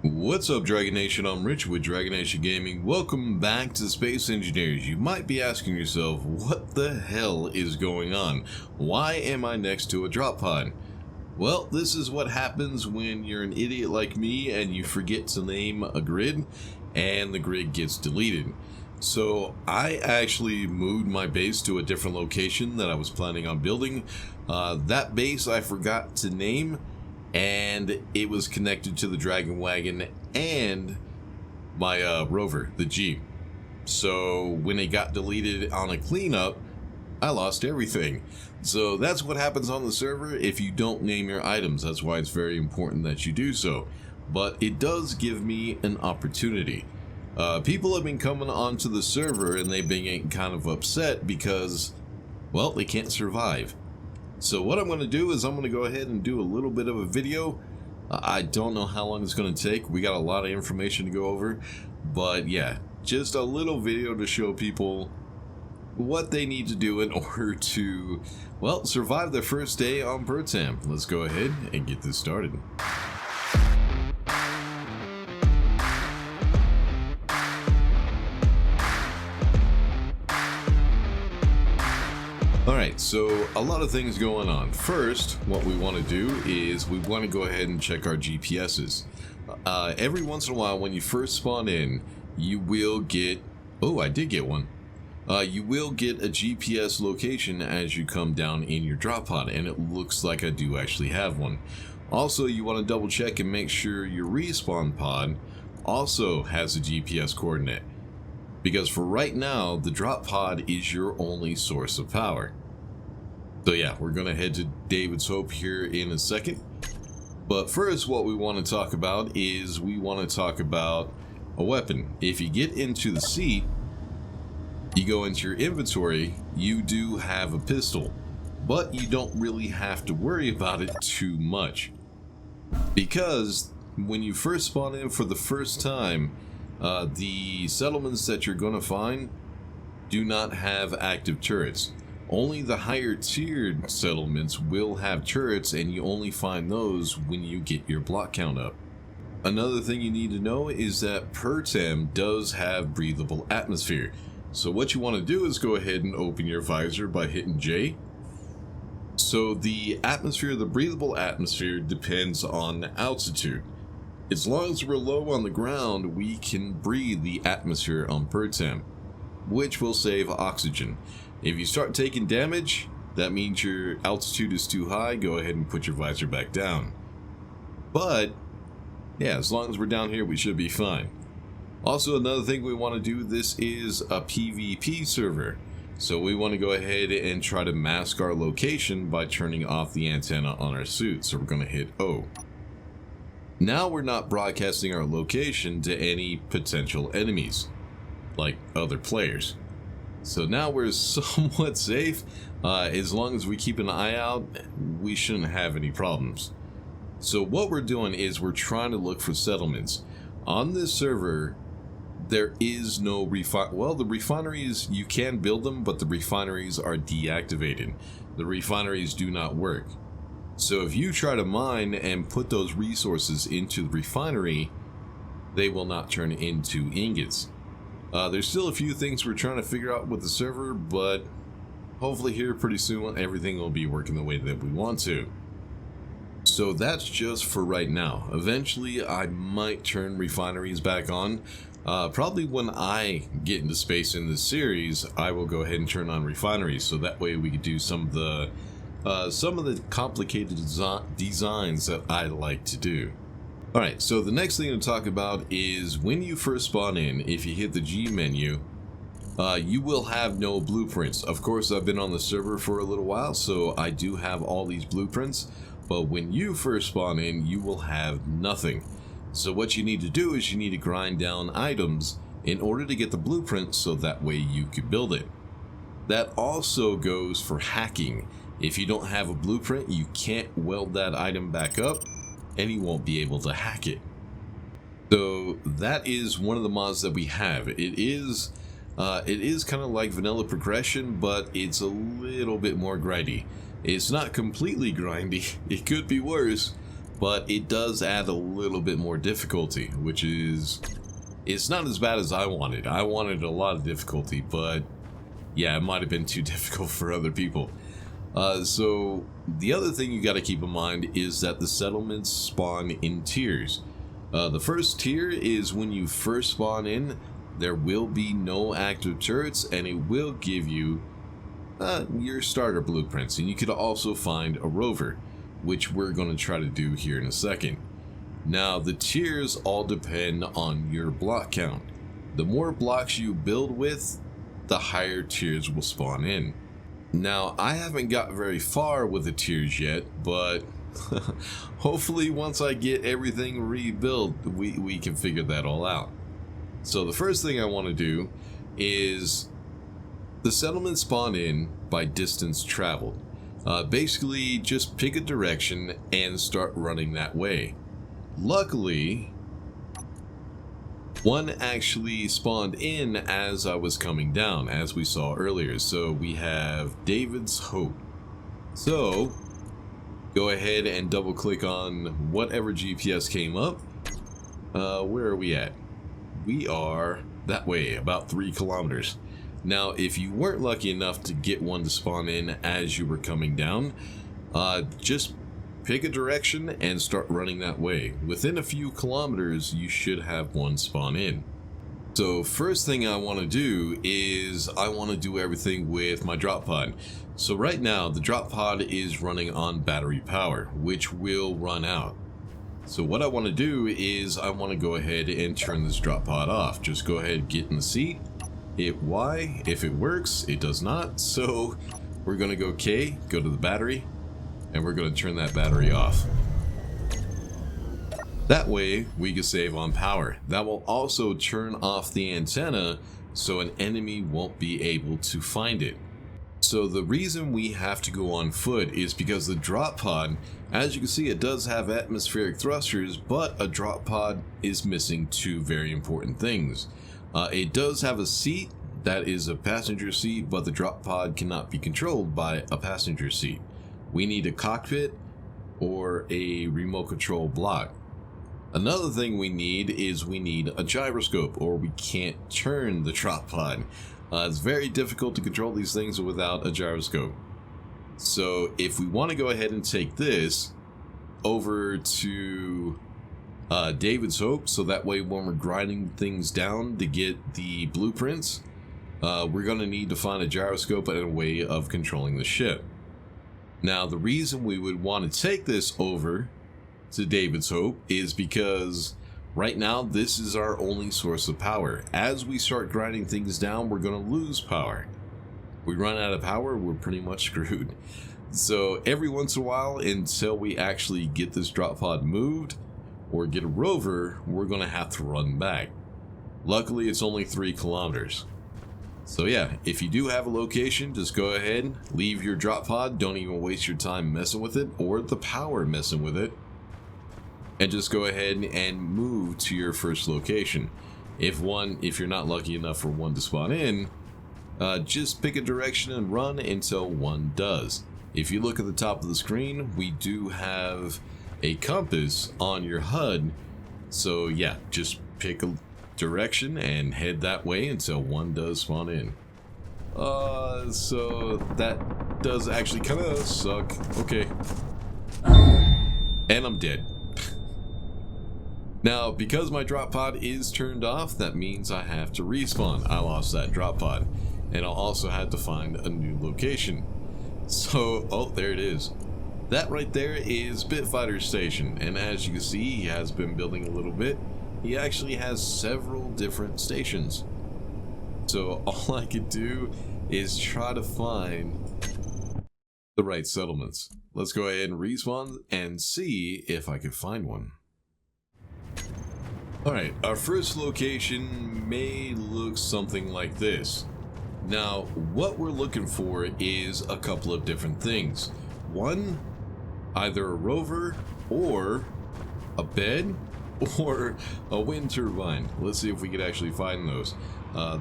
What's up, Dragon Nation? I'm Rich with Dragon Nation Gaming. Welcome back to Space Engineers. You might be asking yourself, what the hell is going on? Why am I next to a drop pod? Well, this is what happens when you're an idiot like me and you forget to name a grid and the grid gets deleted. So I actually moved my base to a different location that I was planning on building. That base I forgot to name, and it was connected to the Dragon Wagon and my Rover, the Jeep. So when it got deleted on a cleanup, I lost everything. So that's what happens on the server if you don't name your items. That's why it's very important that you do so. But it does give me an opportunity. People have been coming onto the server and they've been getting kind of upset because, well, they can't survive. So what I'm going to do is I'm going to go ahead and do a little bit of a video. I don't know how long it's going to take. We got a lot of information to go over. But yeah, just a little video to show people what they need to do in order to, well, survive their first day on Pertam. Let's go ahead and get this started. Alright, so a lot of things going on. First, what we want to do is we want to go ahead and check our GPSs. Every once in a while when you first spawn in, you will get, oh, I did get one. You will get a GPS location as you come down in your drop pod, and it looks like I do actually have one. Also, you want to double check and make sure your respawn pod also has a GPS coordinate, because for right now, the drop pod is your only source of power. So yeah, we're going to head to David's Hope here in a second. But first, what we want to talk about is we want to talk about a weapon. If you get into the seat, you go into your inventory, you do have a pistol, but you don't really have to worry about it too much. Because when you first spawn in for the first time, the settlements that you're going to find do not have active turrets. Only the higher tiered settlements will have turrets, and you only find those when you get your block count up. Another thing you need to know is that Pertam does have breathable atmosphere. So what you want to do is go ahead and open your visor by hitting J. So the atmosphere, the breathable atmosphere, depends on altitude. As long as we're low on the ground, we can breathe the atmosphere on Pertam, which will save oxygen. If you start taking damage, that means your altitude is too high. Go ahead and put your visor back down. But yeah, as long as we're down here, we should be fine. Also, another thing we want to do, this is a PvP server. So we want to go ahead and try to mask our location by turning off the antenna on our suit. So we're going to hit O. Now we're not broadcasting our location to any potential enemies, like other players. So now we're somewhat safe. As long as we keep an eye out, we shouldn't have any problems. So what we're doing is we're trying to look for settlements. On this server, there is no the refineries, you can build them, but the refineries are deactivated. The refineries do not work. So if you try to mine and put those resources into the refinery, they will not turn into ingots. There's still a few things we're trying to figure out with the server, but hopefully here pretty soon everything will be working the way that we want to. So that's just for right now. Eventually I might turn refineries back on. Probably when I get into space in this series, I will go ahead and turn on refineries, so that way we could do some of the complicated designs that I like to do. Alright, so the next thing to talk about is when you first spawn in, if you hit the G menu, you will have no blueprints. Of course, I've been on the server for a little while, so I do have all these blueprints, but when you first spawn in, you will have nothing. So what you need to do is you need to grind down items in order to get the blueprint, so that way you can build it. That also goes for hacking. If you don't have a blueprint, you can't weld that item back up, and you won't be able to hack it. So that is one of the mods that we have. It is kind of like vanilla progression, but it's a little bit more grindy. It's not completely grindy. It could be worse, but it does add a little bit more difficulty, which is, it's not as bad as I wanted. I wanted a lot of difficulty, but yeah, it might have been too difficult for other people. So the other thing you got to keep in mind is that the settlements spawn in tiers. The first tier is when you first spawn in, there will be no active turrets, and it will give you your starter blueprints, and you could also find a rover, which we're going to try to do here in a second. Now, the tiers all depend on your block count. The more blocks you build with, the higher tiers will spawn in. Now, I haven't got very far with the tiers yet, but hopefully once I get everything rebuilt, we can figure that all out. So the first thing I want to do is the settlements spawn in by distance traveled. Basically, just pick a direction and start running that way. Luckily, one actually spawned in as I was coming down, as we saw earlier. So we have David's Hope. So go ahead and double click on whatever GPS came up. Where are we at? We are that way, about 3 kilometers. Now, if you weren't lucky enough to get one to spawn in as you were coming down, just pick a direction and start running that way. Within a few kilometers, you should have one spawn in. So first thing I want to do is I want to do everything with my drop pod. So right now, the drop pod is running on battery power, which will run out. So what I want to do is I want to go ahead and turn this drop pod off. Just go ahead, get in the seat, hit Y. If it works, it does not. So we're going to go K, go to the battery, and we're going to turn that battery off. That way we can save on power. That will also turn off the antenna so an enemy won't be able to find it. So the reason we have to go on foot is because the drop pod, as you can see, it does have atmospheric thrusters, but a drop pod is missing 2 very important things. It does have a seat that is a passenger seat, but the drop pod cannot be controlled by a passenger seat. We need a cockpit or a remote control block. Another thing we need is we need a gyroscope, or we can't turn the drop pod. It's very difficult to control these things without a gyroscope. So if we want to go ahead and take this over to David's Hope, so that way when we're grinding things down to get the blueprints, we're going to need to find a gyroscope and a way of controlling the ship. Now, the reason we would want to take this over to David's Hope is because right now this is our only source of power. As we start grinding things down, we're going to lose power. We run out of power, we're pretty much screwed. So every once in a while, until we actually get this drop pod moved or get a rover, we're going to have to run back. Luckily, it's only 3 kilometers. So yeah, if you do have a location, just go ahead, leave your drop pod, don't even waste your time messing with it, or the power messing with it, and just go ahead and move to your first location. If you're not lucky enough for one to spawn in, just pick a direction and run until one does. If you look at the top of the screen, we do have a compass on your HUD, so yeah, just pick a direction and head that way until one does spawn in. So that does actually kind of suck. Okay. And I'm dead. Now, because my drop pod is turned off, that means I have to respawn. I lost that drop pod. And I'll also have to find a new location. So, oh, there it is. That right there is Bitfighter's station. And as you can see, he has been building a little bit. He actually has several different stations. So all I could do is try to find the right settlements. Let's go ahead and respawn and see if I can find one. Alright, our first location may look something like this. Now, what we're looking for is a couple of different things. One, either a rover or a bed or a wind turbine. Let's see if we could actually find those.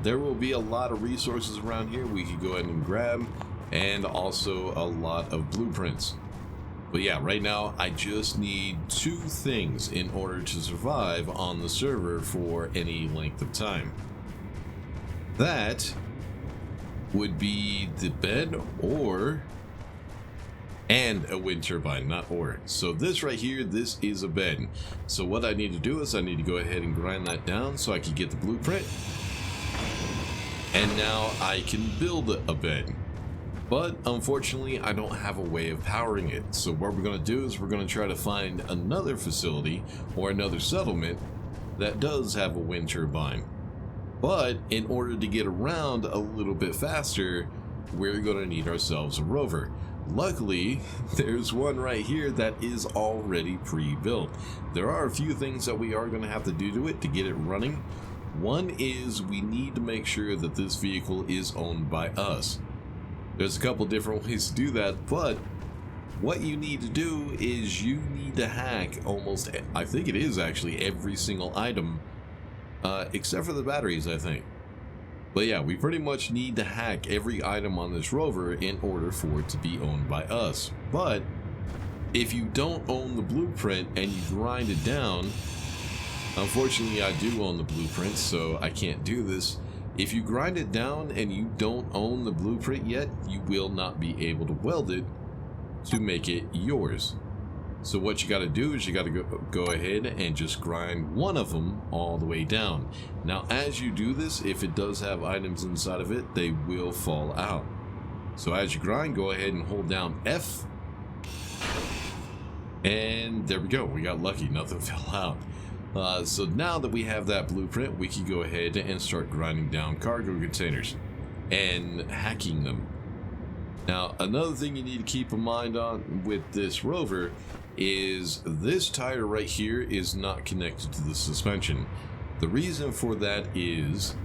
There will be a lot of resources around here we could go ahead and grab, and also a lot of blueprints. But yeah, right now I just need 2 things in order to survive on the server for any length of time. That would be the bed and a wind turbine, not or. So this right here, this is a bed. So what I need to do is I need to go ahead and grind that down so I can get the blueprint. And now I can build a bed. But unfortunately, I don't have a way of powering it. So what we're going to do is we're going to try to find another facility or another settlement that does have a wind turbine. But in order to get around a little bit faster, we're going to need ourselves a rover. Luckily, there's one right here that is already pre-built. There are a few things that we are going to have to do to it to get it running. One is we need to make sure that this vehicle is owned by us. There's a couple different ways to do that, but what you need to do is you need to hack almost, I think it is actually every single item, except for the batteries, I think. But yeah, we pretty much need to hack every item on this rover in order for it to be owned by us. But if you don't own the blueprint and you grind it down, unfortunately I do own the blueprint, so I can't do this. If you grind it down and you don't own the blueprint yet, you will not be able to weld it to make it yours. So what you got to do is you got to go ahead and just grind one of them all the way down. Now as you do this, if it does have items inside of it, they will fall out. So as you grind, go ahead and hold down F. And there we go, we got lucky, nothing fell out. So now that we have that blueprint, we can go ahead and start grinding down cargo containers and hacking them. Now another thing you need to keep in mind on with this rover is this tire right here is not connected to the suspension. The reason for that is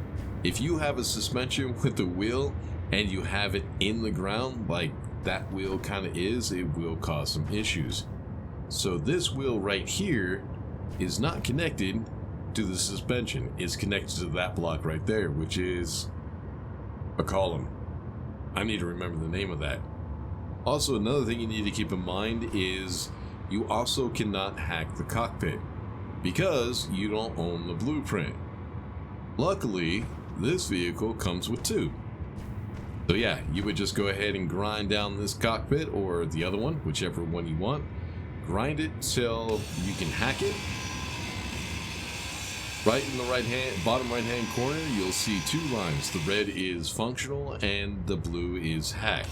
if you have a suspension with the wheel and you have it in the ground like that wheel kind of is, it will cause some issues. So this wheel right here is not connected to the suspension. It's connected to that block right there, which is a column. I need to remember the name of that. Also, another thing you need to keep in mind is you also cannot hack the cockpit because you don't own the blueprint. Luckily, this vehicle comes with 2. So yeah, you would just go ahead and grind down this cockpit or the other one, whichever one you want. Grind it till you can hack it. Right in the bottom right hand corner, you'll see 2 lines. The red is functional and the blue is hack.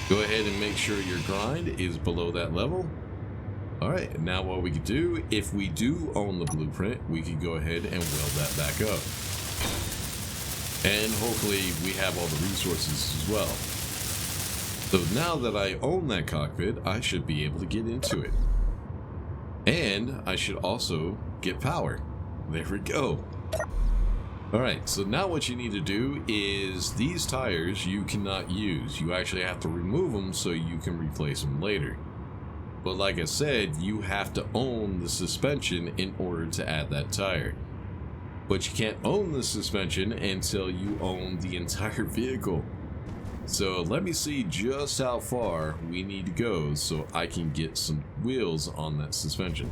Go ahead and make sure your grind is below that level. Alright, now what we could do, if we do own the blueprint, we could go ahead and weld that back up. And hopefully we have all the resources as well. So now that I own that cockpit, I should be able to get into it. And I should also get power. There we go. Alright, so now what you need to do is these tires you cannot use. You actually have to remove them so you can replace them later. But like I said, you have to own the suspension in order to add that tire. But you can't own the suspension until you own the entire vehicle. So let me see just how far we need to go so I can get some wheels on that suspension.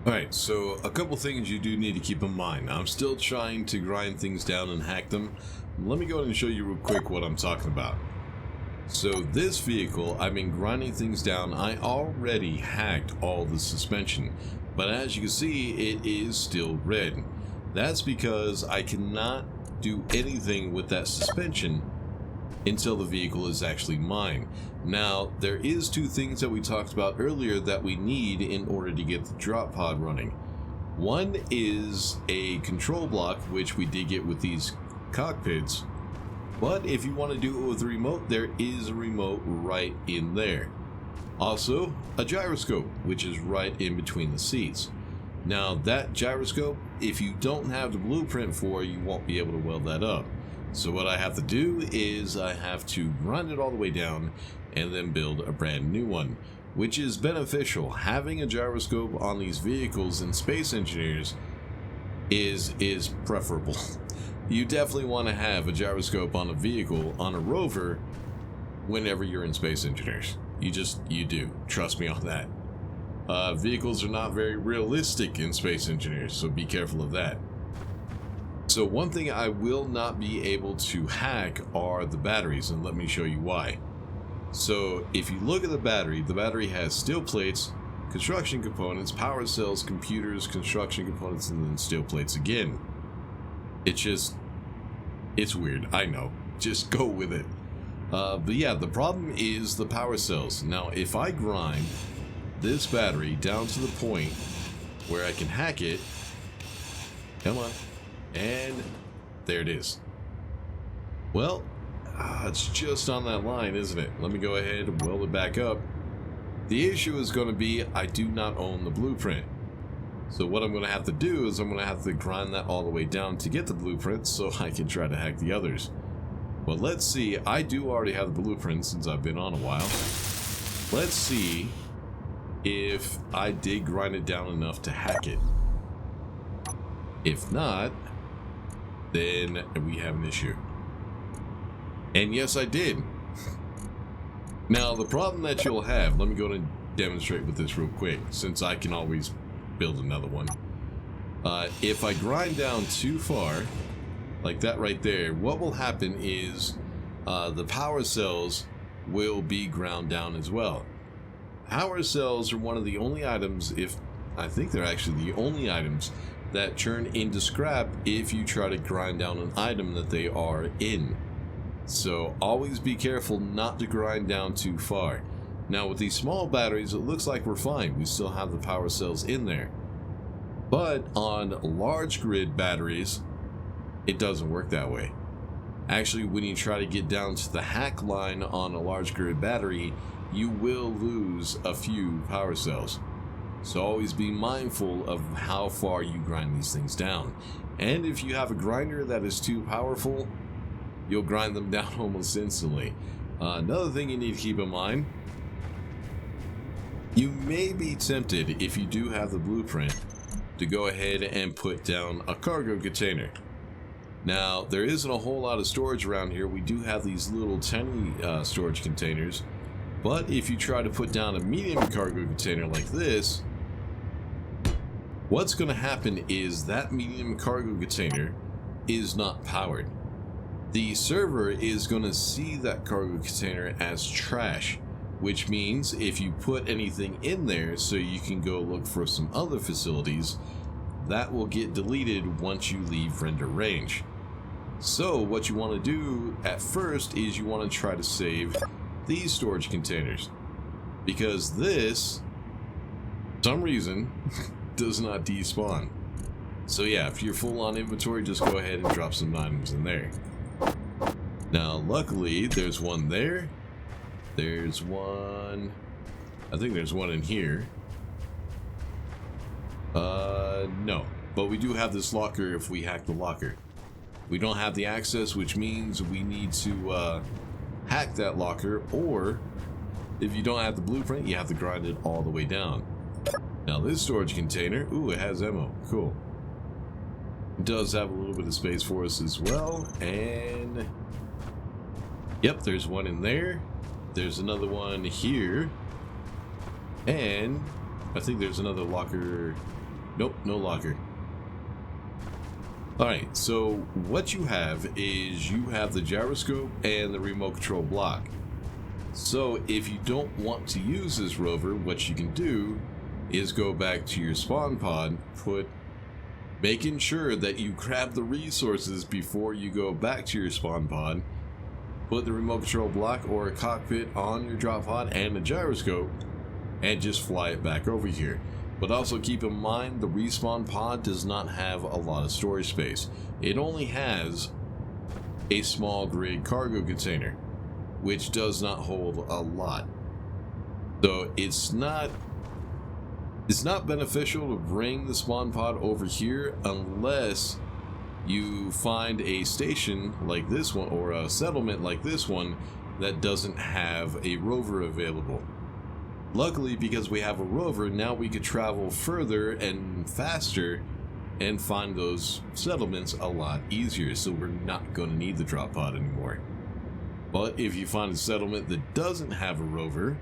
Alright, so a couple things you do need to keep in mind. I'm still trying to grind things down and hack them. Let me go ahead and show you real quick what I'm talking about. So this vehicle, I've been grinding things down. I already hacked all the suspension, but as you can see, it is still red. That's because I cannot do anything with that suspension until the vehicle is actually mine. Now, there is 2 things that we talked about earlier that we need in order to get the drop pod running. One is a control block, which we did get with these cockpits, but if you want to do it with a remote, there is a remote right in there. Also, a gyroscope, which is right in between the seats. Now, that gyroscope, if you don't have the blueprint for, you won't be able to weld that up. So what I have to do is I have to grind it all the way down and then build a brand new one, which is beneficial. Having a gyroscope on these vehicles in Space Engineers is preferable. You definitely want to have a gyroscope on a vehicle, on a rover, whenever you're in Space Engineers. You do. Trust me on that. Vehicles are not very realistic in Space Engineers, so be careful of that. So one thing I will not be able to hack are the batteries, and let me show you why. So if you look at the battery has steel plates, construction components, power cells, computers, construction components, and then steel plates again. It's weird, I know. Just go with it. But yeah, the problem is the power cells. Now, if I grind this battery down to the point where I can hack it, come on, and there it is. Well, it's just on that line, isn't it? Let me go ahead and weld it back up. The issue is going to be I do not own the blueprint. So what I'm going to have to do is I'm going to have to grind that all the way down to get the blueprint so I can try to hack the others. But let's see. I do already have the blueprint since I've been on a while. Let's see if I did grind it down enough to hack it. If not, then we have an issue. And yes, I did. Now, the problem that you'll have, let me go and demonstrate with this real quick, since I can always build another one. If I grind down too far, like that right there, what will happen is the power cells will be ground down as well. Power cells are one of the only items, I think they're actually the only items that turn into scrap if you try to grind down an item that they are in. So always be careful not to grind down too far. Now with these small batteries, it looks like we're fine. We still have the power cells in there. But on large grid batteries, it doesn't work that way. Actually, when you try to get down to the hack line on a large grid battery, you will lose a few power cells. So always be mindful of how far you grind these things down. And if you have a grinder that is too powerful, you'll grind them down almost instantly. Another thing you need to keep in mind, you may be tempted, if you do have the blueprint, to go ahead and put down a cargo container. Now, there isn't a whole lot of storage around here. We do have these little tiny storage containers, but if you try to put down a medium cargo container like this, what's going to happen is that medium cargo container is not powered. The server is going to see that cargo container as trash, which means if you put anything in there so you can go look for some other facilities, that will get deleted once you leave render range. So what you want to do at first is you want to try to save these storage containers, because this, for some reason, does not despawn. So yeah, if you're full on inventory, just go ahead and drop some items in there. Now, luckily, there's one there. There's one... I think there's one in here. No. But we do have this locker if we hack the locker. We don't have the access, which means we need to hack that locker, or if you don't have the blueprint, you have to grind it all the way down. Now, this storage container... Ooh, it has ammo. Cool. It does have a little bit of space for us as well, and... Yep, there's one in there. There's another one here. And I think there's another locker. Nope, no locker. Alright, so what you have is you have the gyroscope and the remote control block. So if you don't want to use this rover, what you can do is go back to your spawn pod, making sure that you grab the resources before you go back to your spawn pod. Put the remote control block or a cockpit on your drop pod and a gyroscope, and just fly it back over here. But also keep in mind, the respawn pod does not have a lot of storage space. It only has a small grid cargo container, which does not hold a lot. So it's not beneficial to bring the spawn pod over here unless you find a station like this one, or a settlement like this one, that doesn't have a rover available. Luckily, because we have a rover, now we could travel further and faster and find those settlements a lot easier, so we're not going to need the drop pod anymore. But if you find a settlement that doesn't have a rover,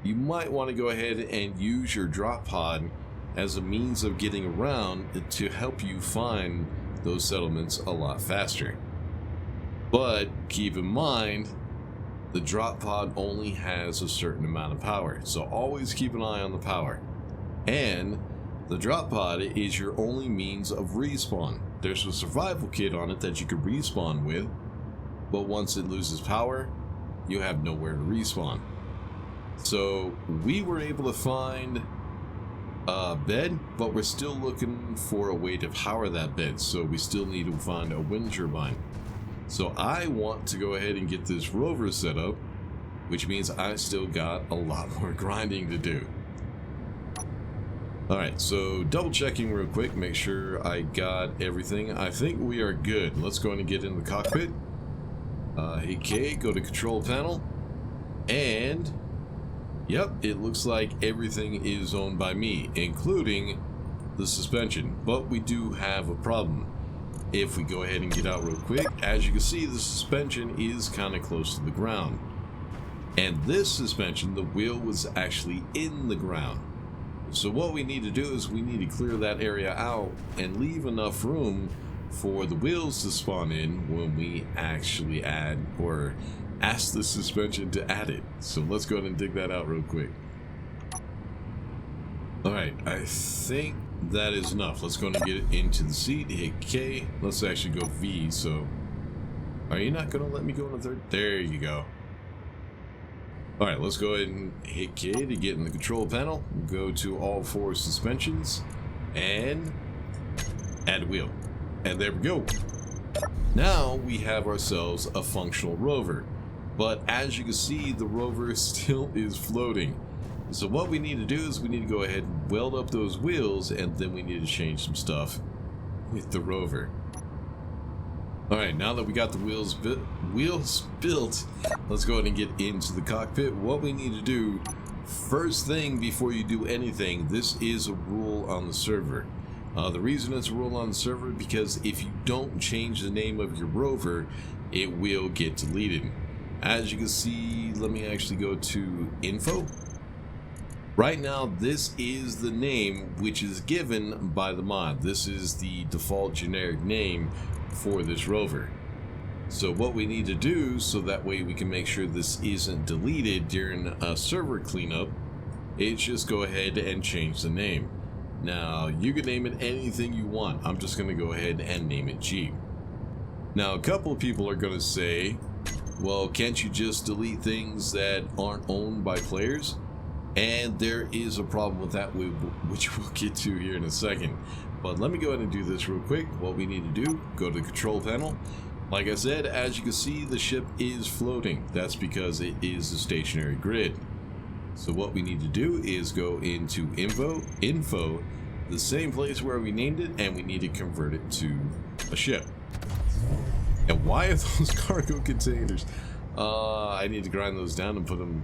you might want to go ahead and use your drop pod as a means of getting around to help you find those settlements a lot faster. But keep in mind, the drop pod only has a certain amount of power, so always keep an eye on the power. And the drop pod is your only means of respawn. There's a survival kit on it that you can respawn with, but once it loses power, you have nowhere to respawn. So we were able to find a bed, but we're still looking for a way to power that bed, so we still need to find a wind turbine. So I want to go ahead and get this rover set up, which means I still got a lot more grinding to do. Alright, so double checking real quick, make sure I got everything. I think we are good. Let's go and get in the cockpit. Hey K, go to control panel. And yep, it looks like everything is owned by me, including the suspension. But we do have a problem. If we go ahead and get out real quick, as you can see, the suspension is kind of close to the ground. And this suspension, the wheel was actually in the ground. So what we need to do is we need to clear that area out and leave enough room for the wheels to spawn in when we actually add or ask the suspension to add it. So let's go ahead and dig that out real quick. Alright, I think that is enough. Let's go ahead and get it into the seat. Hit K. Let's actually go V. So, are you not going to let me go in the third? There you go. Alright, let's go ahead and hit K to get in the control panel. Go to all four suspensions and add wheel. And there we go. Now we have ourselves a functional rover. But as you can see, the rover still is floating. So what we need to do is we need to go ahead and weld up those wheels, and then we need to change some stuff with the rover. Alright, now that we got the wheels built, let's go ahead and get into the cockpit. What we need to do, first thing before you do anything, this is a rule on the server. The reason it's a rule on the server is because if you don't change the name of your rover, it will get deleted. As you can see, let me actually go to info. Right now, this is the name which is given by the mod. This is the default generic name for this rover. So what we need to do, so that way we can make sure this isn't deleted during a server cleanup, is just go ahead and change the name. Now, you can name it anything you want. I'm just going to go ahead and name it G. Now, a couple of people are going to say, well, can't you just delete things that aren't owned by players? And there is a problem with that, which we'll get to here in a second. But let me go ahead and do this real quick. What we need to do, go to the control panel. Like I said, as you can see, the ship is floating. That's because it is a stationary grid. So what we need to do is go into info, the same place where we named it, and we need to convert it to a ship. And why are those cargo containers? I need to grind those down and put them...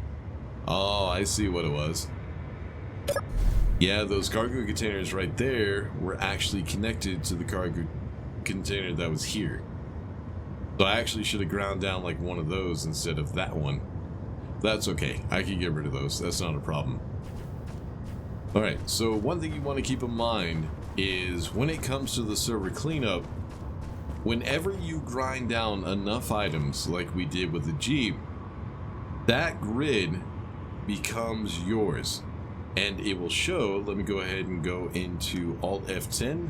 Oh, I see what it was. Yeah, those cargo containers right there were actually connected to the cargo container that was here. So I actually should have ground down like one of those instead of that one. That's okay. I can get rid of those. That's not a problem. Alright, so one thing you want to keep in mind is when it comes to the server cleanup, whenever you grind down enough items like we did with the Jeep, that grid becomes yours. And it will show, let me go ahead and go into Alt F10.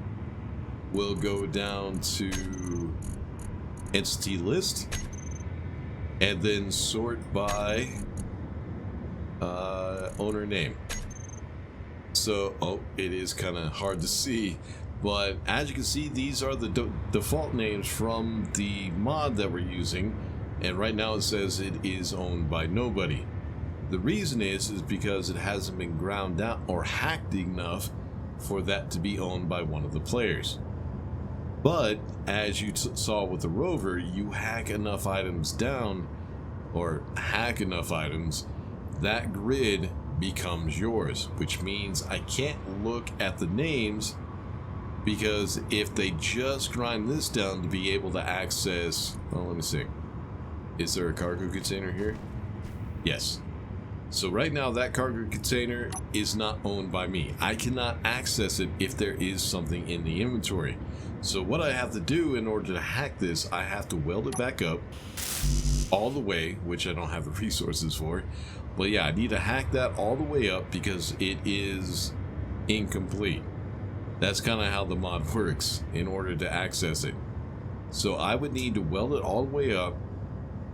We'll go down to Entity List. And then sort by owner name. So, oh, it is kind of hard to see. But as you can see, these are the default names from the mod that we're using. And right now it says it is owned by nobody. The reason is because it hasn't been ground down or hacked enough for that to be owned by one of the players. But as you saw with the rover, you hack enough items down, or hack enough items, that grid becomes yours, which means I can't look at the names, because if they just grind this down to be able to access, well, let me see. Is there a cargo container here? Yes. So right now that cargo container is not owned by me. I cannot access it if there is something in the inventory. So what I have to do in order to hack this, I have to weld it back up all the way, which I don't have the resources for. But yeah, I need to hack that all the way up because it is incomplete. That's kind of how the mod works in order to access it. So I would need to weld it all the way up,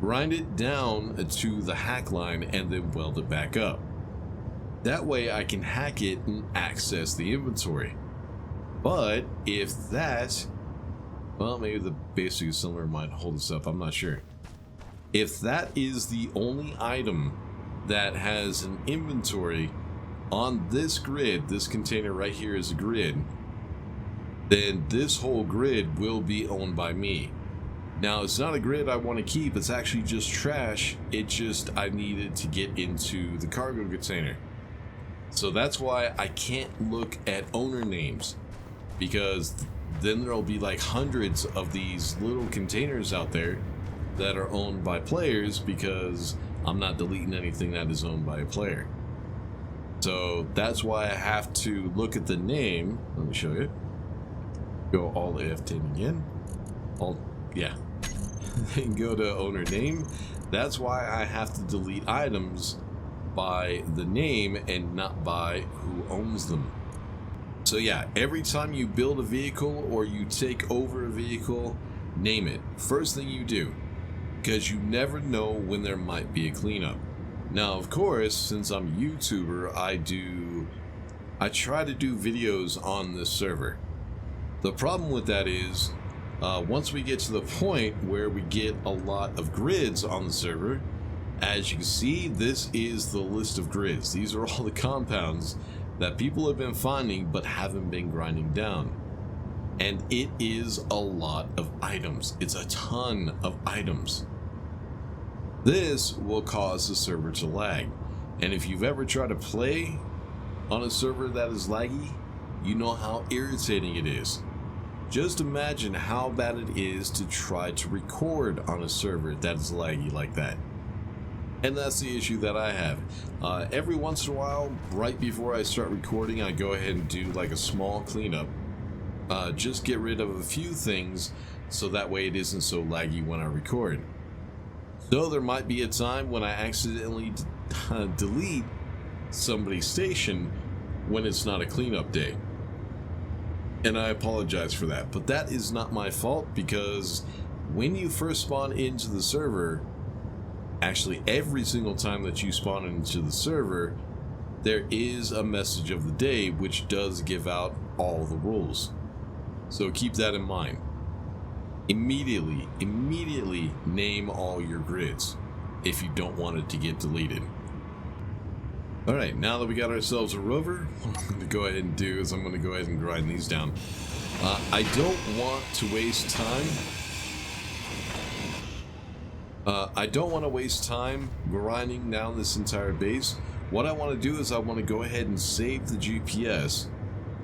grind it down to the hack line, and then weld it back up. That way I can hack it and access the inventory. But if that, well, maybe the basic assembler might hold us up, I'm not sure. If that is the only item that has an inventory on this grid, this container right here is a grid, then this whole grid will be owned by me. Now, it's not a grid I want to keep, it's actually just trash. It just, I needed to get into the cargo container. So that's why I can't look at owner names, because then there'll be like hundreds of these little containers out there that are owned by players, because I'm not deleting anything that is owned by a player. So that's why I have to look at the name. Let me show you. Go Alt F10 again. Alt, yeah. Then go to owner name. That's why I have to delete items by the name and not by who owns them. So yeah, every time you build a vehicle or you take over a vehicle, name it. First thing you do, because you never know when there might be a cleanup. Now, of course, since I'm a YouTuber, I try to do videos on this server. The problem with that is, once we get to the point where we get a lot of grids on the server, as you can see, this is the list of grids. These are all the compounds that people have been finding but haven't been grinding down. And it is a lot of items. It's a ton of items. This will cause the server to lag. And if you've ever tried to play on a server that is laggy, you know how irritating it is. Just imagine how bad it is to try to record on a server that is laggy like that. And that's the issue that I have. Every once in a while, right before I start recording, I go ahead and do like a small cleanup. Just get rid of a few things so that way it isn't so laggy when I record. So there might be a time when I accidentally delete somebody's station when it's not a cleanup day. And I apologize for that, but that is not my fault, because when you first spawn into the server, actually every single time that you spawn into the server, there is a message of the day which does give out all the rules. So keep that in mind. Immediately name all your grids if you don't want it to get deleted. Alright, now that we got ourselves a rover, what I'm going to go ahead and do is I'm going to go ahead and grind these down. I don't want to waste time. I don't want to waste time grinding down this entire base. What I want to do is I want to go ahead and save the GPS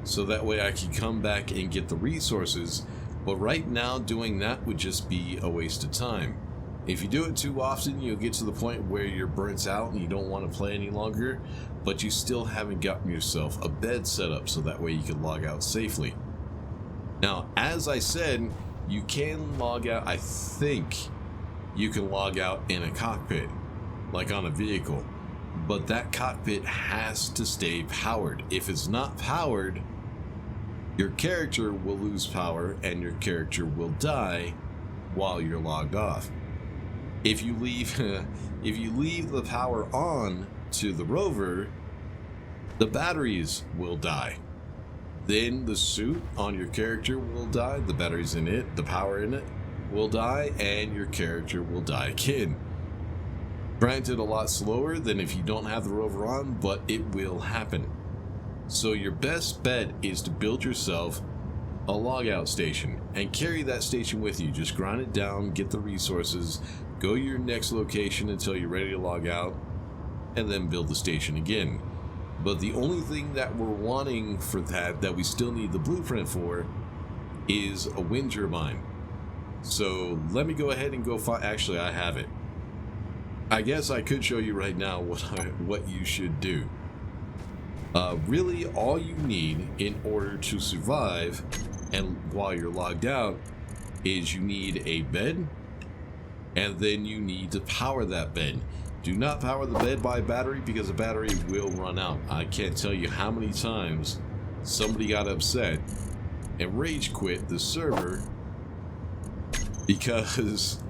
so that way I can come back and get the resources. But right now doing that would just be a waste of time. If you do it too often, you'll get to the point where you're burnt out and you don't want to play any longer, but you still haven't gotten yourself a bed set up so that way you can log out safely. Now, as I said, you can log out, I think you can log out in a cockpit, like on a vehicle, but that cockpit has to stay powered. If it's not powered, your character will lose power and your character will die while you're logged off. If you leave the power on to the rover, the batteries will die. Then the suit on your character will die, the batteries in it, the power in it will die, and your character will die again. Granted, a lot slower than if you don't have the rover on, but it will happen. So your best bet is to build yourself a logout station and carry that station with you. Just grind it down, get the resources, go to your next location until you're ready to log out, and then build the station again. But the only thing that we're wanting for that we still need the blueprint for, is a wind turbine. So let me go ahead and go find, actually I have it. I guess I could show you right now what you should do. Really, all you need in order to survive, and while you're logged out, is you need a bed, and then you need to power that bed. Do not power the bed by battery, because the battery will run out. I can't tell you how many times somebody got upset and rage quit the server because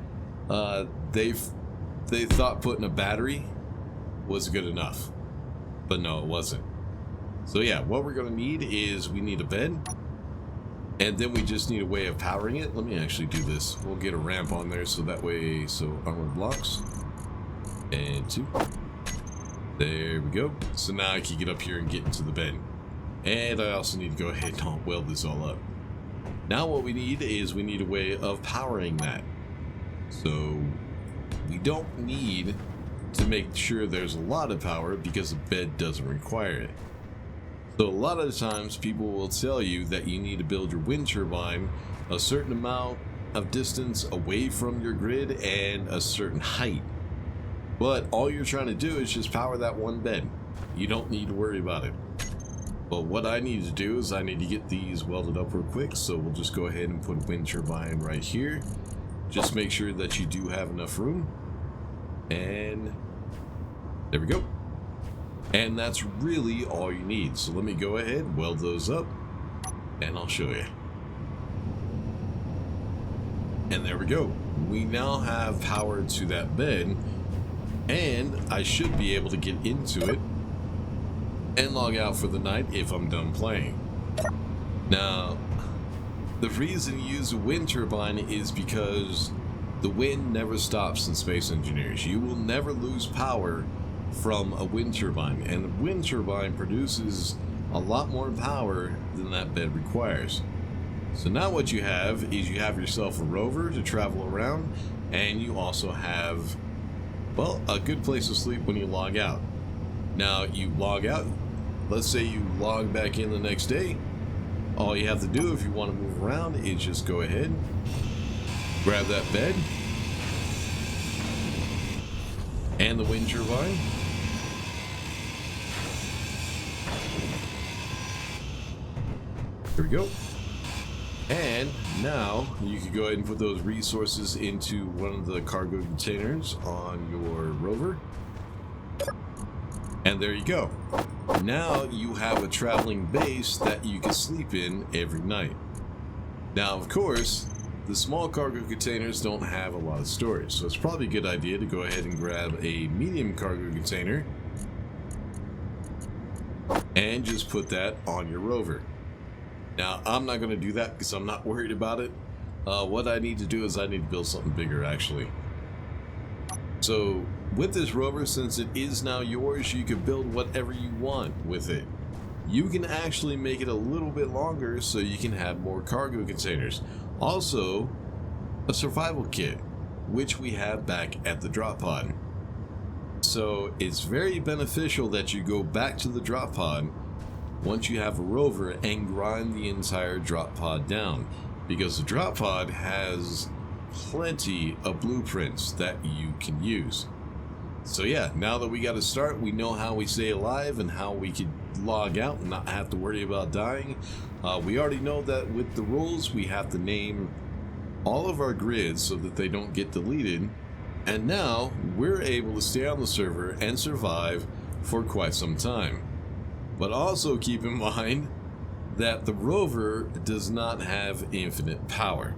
they thought putting a battery was good enough, but no, it wasn't. So yeah, what we're gonna need is we need a bed, and then we just need a way of powering it. Let me actually do this. We'll get a ramp on there so that way, so armored blocks, and 2. There we go. So now I can get up here and get into the bed. And I also need to go ahead and weld this all up. Now what we need is we need a way of powering that. So we don't need to make sure there's a lot of power because the bed doesn't require it. So a lot of the times people will tell you that you need to build your wind turbine a certain amount of distance away from your grid and a certain height. But all you're trying to do is just power that one bed. You don't need to worry about it. But what I need to do is I need to get these welded up real quick. So we'll just go ahead and put a wind turbine right here. Just make sure that you do have enough room. And there we go. And that's really all you need. So let me go ahead, weld those up, and I'll show you. And there we go. We now have power to that bed, and I should be able to get into it and log out for the night if I'm done playing. Now, the reason you use a wind turbine is because the wind never stops in Space Engineers. You will never lose power from a wind turbine, and the wind turbine produces a lot more power than that bed requires. So now what you have is you have yourself a rover to travel around, and you also have, well, a good place to sleep when you log out. Now you log out, let's say you log back in the next day. All you have to do if you want to move around is just go ahead, grab that bed and the wind turbine. There we go. And now you can go ahead and put those resources into one of the cargo containers on your rover. And there you go. Now you have a traveling base that you can sleep in every night. Now, of course, the small cargo containers don't have a lot of storage, so it's probably a good idea to go ahead and grab a medium cargo container and just put that on your rover. Now, I'm not going to do that because I'm not worried about it. What I need to do is I need to build something bigger, actually. So, with this rover, since it is now yours, you can build whatever you want with it. You can actually make it a little bit longer so you can have more cargo containers. Also, a survival kit, which we have back at the drop pod. So, it's very beneficial that you go back to the drop pod once you have a rover and grind the entire drop pod down, because the drop pod has plenty of blueprints that you can use. So yeah, now that we got to start, we know how we stay alive and how we could log out and not have to worry about dying. We already know that with the rules we have to name all of our grids so that they don't get deleted, and now we're able to stay on the server and survive for quite some time. But also keep in mind that the rover does not have infinite power.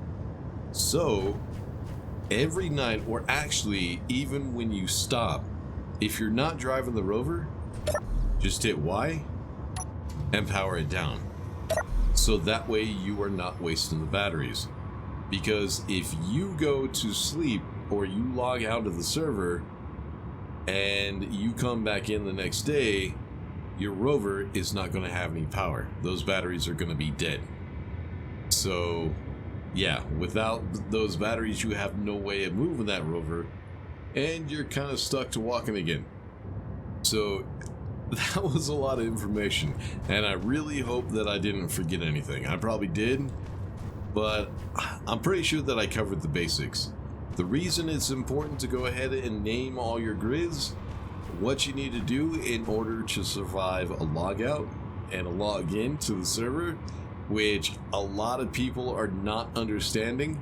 So every night, or actually even when you stop, if you're not driving the rover, just hit Y and power it down. So that way you are not wasting the batteries. Because if you go to sleep or you log out of the server and you come back in the next day, your rover is not going to have any power. Those batteries are going to be dead. So yeah, without those batteries, you have no way of moving that rover, and you're kind of stuck to walking again. So that was a lot of information, and I really hope that I didn't forget anything. I probably did, but I'm pretty sure that I covered the basics. The reason it's important to go ahead and name all your grids, what you need to do in order to survive a logout and a login to the server, which a lot of people are not understanding.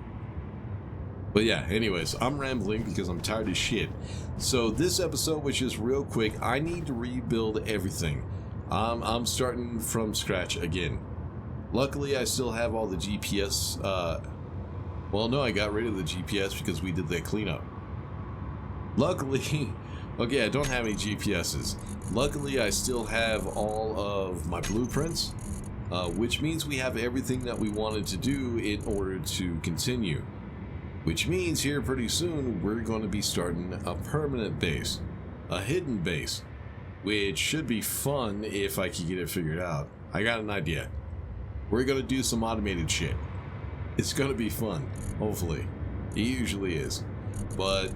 But yeah, anyways, I'm rambling because I'm tired as shit. So this episode was just real quick. I need to rebuild everything. I'm starting from scratch again. Luckily, I still have all the GPS. Well, no, I got rid of the GPS because we did that cleanup. Luckily, okay, I don't have any GPSs. Luckily, I still have all of my blueprints, which means we have everything that we wanted to do in order to continue. Which means here pretty soon, we're going to be starting a permanent base, a hidden base, which should be fun if I can get it figured out. I got an idea. We're going to do some automated shit. It's going to be fun, hopefully. It usually is. But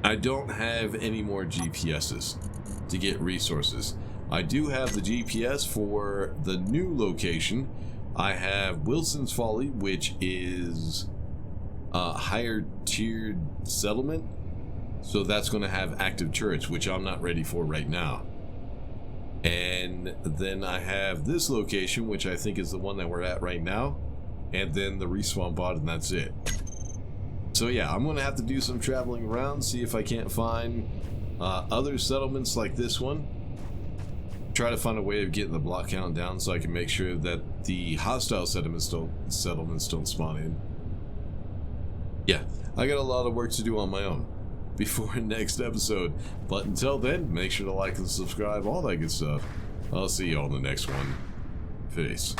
I don't have any more GPSs to get resources. I do have the GPS for the new location. I have Wilson's Folly, which is a higher tiered settlement. So that's going to have active turrets, which I'm not ready for right now. And then I have this location, which I think is the one that we're at right now. And then the respawn pod, and that's it. So yeah, I'm going to have to do some traveling around, see if I can't find other settlements like this one. Try to find a way of getting the block count down so I can make sure that the hostile settlements don't spawn in. Yeah, I got a lot of work to do on my own before next episode. But until then, make sure to like and subscribe, all that good stuff. I'll see you all in the next one. Peace.